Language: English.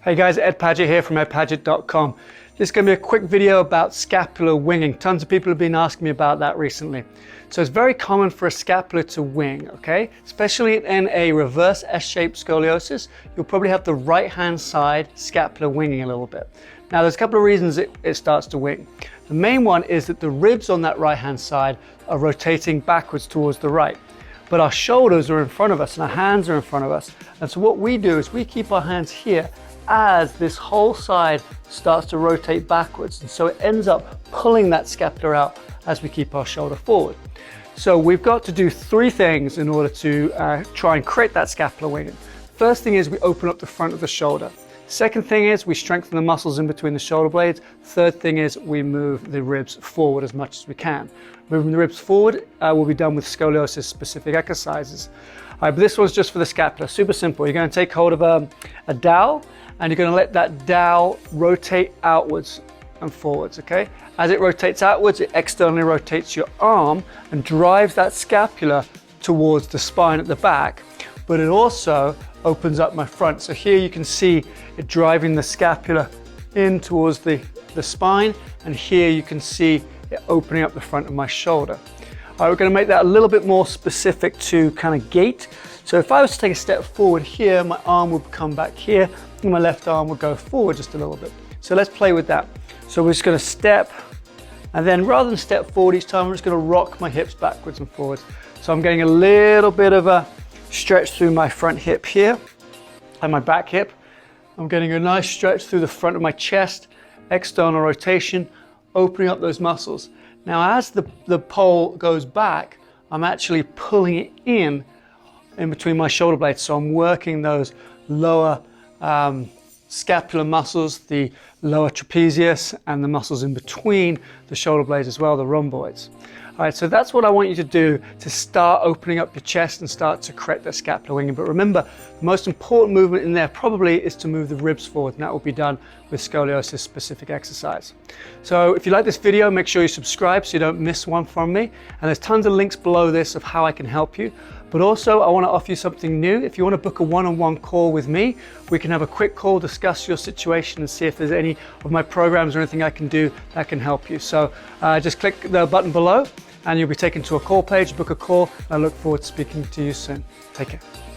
Hey guys, Ed Paget here from edpaget.com. This is going to be a quick video about scapular winging. Tons of people have been asking me about that recently. So it's very common for a scapula to wing, okay? Especially in a reverse S-shaped scoliosis, you'll probably have the right-hand side scapular winging a little bit. Now there's a couple of reasons it starts to wing. The main one is that the ribs on that right-hand side are rotating backwards towards the right. But our shoulders are in front of us and our hands are in front of us. And so what we do is we keep our hands here as this whole side starts to rotate backwards. And so it ends up pulling that scapula out as we keep our shoulder forward. So we've got to do three things in order to try and create that scapular winging. First thing is we open up the front of the shoulder. Second thing is we strengthen the muscles in between the shoulder blades. Third thing is we move the ribs forward as much as we can. Moving the ribs forward will be done with scoliosis specific exercises. All right, but this one's just for the scapula, super simple. You're going to take hold of a dowel and you're going to let that dowel rotate outwards and forwards, okay? As it rotates outwards, it externally rotates your arm and drives that scapula towards the spine at the back, but it also opens up my front. So here you can see it driving the scapula in towards the spine, and here you can see it opening up the front of my shoulder. All right, we're going to make that a little bit more specific to kind of gait. So if I was to take a step forward here, my arm would come back here, and my left arm would go forward just a little bit. So let's play with that. So we're just going to step, and then rather than step forward each time, I'm just going to rock my hips backwards and forwards. So I'm getting a little bit of a stretch through my front hip here and my back hip. I'm getting a nice stretch through the front of my chest, external rotation, opening up those muscles. Now as the pole goes back, I'm actually pulling it in between my shoulder blades. So I'm working those lower scapular muscles, the lower trapezius, and the muscles in between the shoulder blades as well, the rhomboids. All right, so that's what I want you to do to start opening up your chest and start to correct that scapular winging. But remember, the most important movement in there probably is to move the ribs forward, and that will be done with scoliosis specific exercise. So if you like this video, make sure you subscribe so you don't miss one from me. And there's tons of links below this of how I can help you. But also, I want to offer you something new. If you want to book a one-on-one call with me, we can have a quick call, discuss your situation, and see if there's any of my programs or anything I can do that can help you. So just click the button below and you'll be taken to a call page, book a call. I look forward to speaking to you soon. Take care.